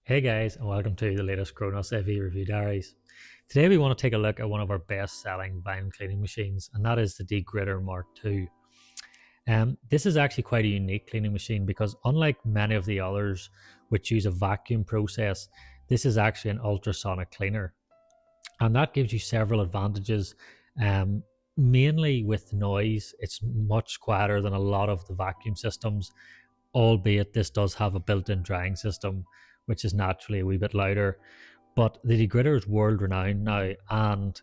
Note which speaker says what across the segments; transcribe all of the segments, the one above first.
Speaker 1: Hey guys, and welcome to the latest Kronos AV Review Diaries. Today we want to take a look at one of our best-selling vinyl cleaning machines, and that is the Degritter Mark II. This is actually quite a unique cleaning machine because unlike many of the others which use a vacuum process, this is actually an ultrasonic cleaner. And that gives you several advantages. Mainly with noise, it's much quieter than a lot of the vacuum systems, albeit this does have a built-in drying system, which is naturally a wee bit louder. But the Degritter is world renowned now, and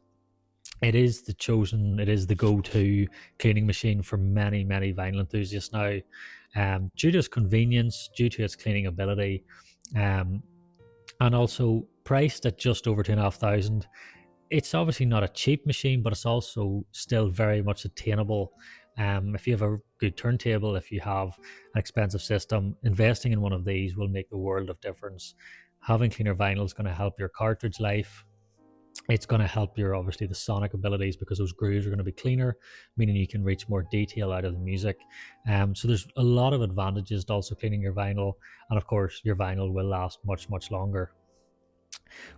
Speaker 1: it is the go-to cleaning machine for many vinyl enthusiasts now, due to its convenience, due to its cleaning ability, um, and also priced at just over 2,500. It's obviously not a cheap machine, but it's also still very much attainable. If you have a good turntable, if you have an expensive system, investing in one of these will make the world of difference. Having cleaner vinyl is going to help your cartridge life. It's going to help your, obviously, the sonic abilities, because those grooves are going to be cleaner, meaning you can reach more detail out of the music. So there's a lot of advantages to also cleaning your vinyl, and of course your vinyl will last much longer.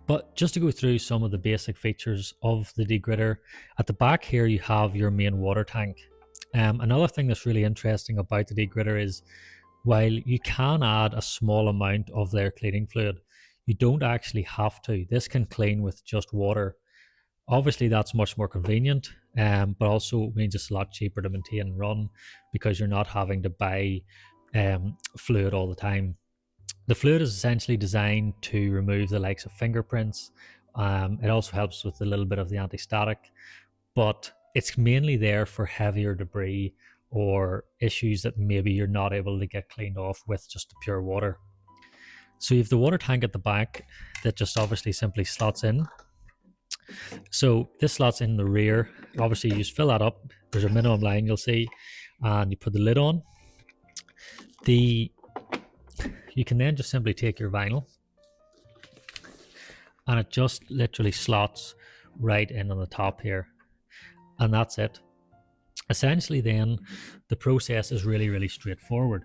Speaker 1: But just to go through some of the basic features of the Degritter, at the back here you have your main water tank. Another thing that's really interesting about the Degritter is, while you can add a small amount of their cleaning fluid, you don't actually have to. This can clean with just water. Obviously that's much more convenient, but also means it's a lot cheaper to maintain and run, because you're not having to buy fluid all the time. The fluid is essentially designed to remove the likes of fingerprints. It also helps with a little bit of the anti-static, but it's mainly there for heavier debris or issues that maybe you're not able to get cleaned off with just the pure water. So you have the water tank at the back that just obviously simply slots in. So this slots in the rear. Obviously you just fill that up. There's a minimum line you'll see, and you put the lid on. You can then just simply take your vinyl, and it just literally slots right in on the top here, and that's it. Essentially then the process is really straightforward.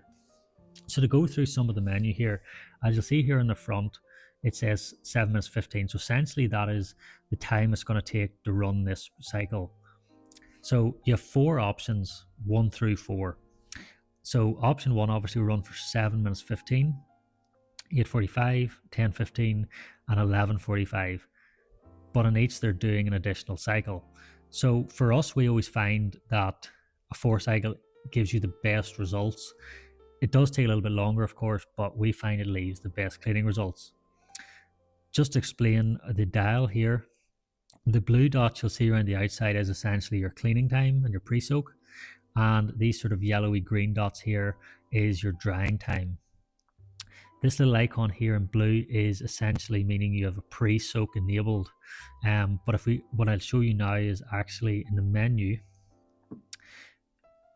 Speaker 1: So to go through some of the menu here, as you'll see here in the front, it says 7 minutes 15. So essentially that is the time it's going to take to run this cycle. So you have 4 options, 1 through 4. So option 1 obviously will run for 7 minutes 15, 8:45, 10:15, and 11:45. But in each they're doing an additional cycle. So for us, we always find that a 4 cycle gives you the best results. It does take a little bit longer, of course, but we find it leaves the best cleaning results. Just to explain the dial here, the blue dots you'll see around the outside is essentially your cleaning time and your pre-soak, and these sort of yellowy green dots here is your drying time. This little icon here in blue is essentially meaning you have a pre-soak enabled. But what I'll show you now is actually in the menu.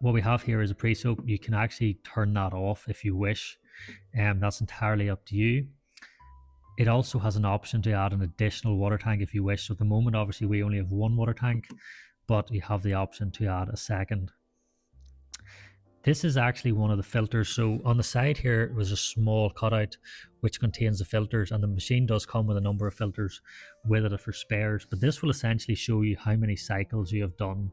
Speaker 1: What we have here is a pre-soak. You can actually turn that off if you wish. That's entirely up to you. It also has an option to add an additional water tank if you wish. So at the moment, obviously, we only have 1 water tank, but you have the option to add a second. This is actually one of the filters. So on the side here was a small cutout which contains the filters, and the machine does come with a number of filters with it for spares. But this will essentially show you how many cycles you have done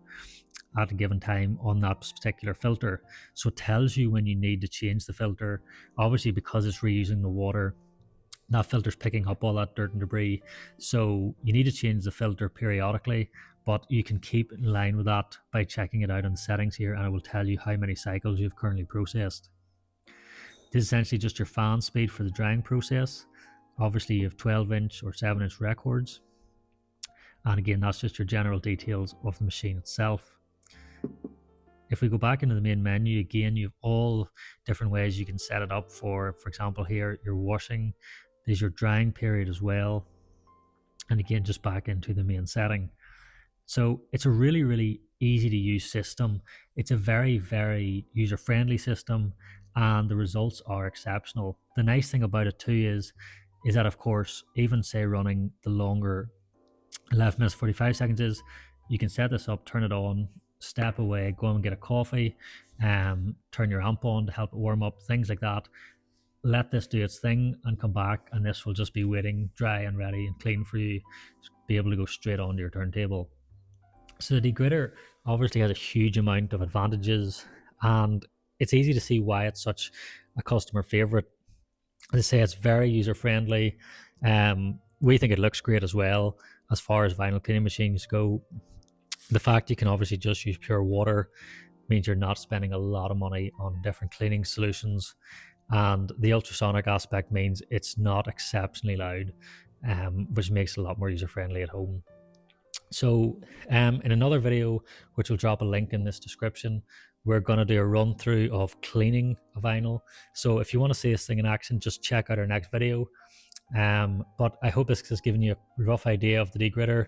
Speaker 1: at a given time on that particular filter. So it tells you when you need to change the filter. Obviously, because it's reusing the water, that filter's picking up all that dirt and debris. So you need to change the filter periodically, but you can keep in line with that by checking it out on the settings here, and it will tell you how many cycles you've currently processed. This is essentially just your fan speed for the drying process. Obviously you have 12-inch or 7-inch records, and again that's just your general details of the machine itself. If we go back into the main menu again, you have all different ways you can set it up. For example, here your washing, there's your drying period as well, and again just back into the main setting. So it's a really easy to use system. It's a very user-friendly system, and the results are exceptional. The nice thing about it too is that, of course, even say running the longer 11 minutes 45 seconds is, you can set this up, turn it on, step away, go and get a coffee, turn your amp on to help it warm up, things like that. let this do its thing and come back, and this will just be waiting dry and ready and clean for you to be able to go straight onto your turntable. So the Degritter obviously has a huge amount of advantages, and it's easy to see why it's such a customer favorite. As I say, it's very user friendly. We think it looks great as well. As far as vinyl cleaning machines go, the fact you can obviously just use pure water means you're not spending a lot of money on different cleaning solutions, and the ultrasonic aspect means it's not exceptionally loud, which makes it a lot more user friendly at home. So in another video, which will drop a link in this description, we're going to do a run through of cleaning a vinyl. So if you want to see this thing in action, just check out our next video. But I hope this has given you a rough idea of the Degritter,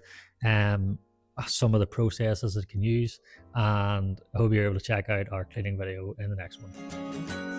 Speaker 1: some of the processes it can use, and I hope you're able to check out our cleaning video in the next one.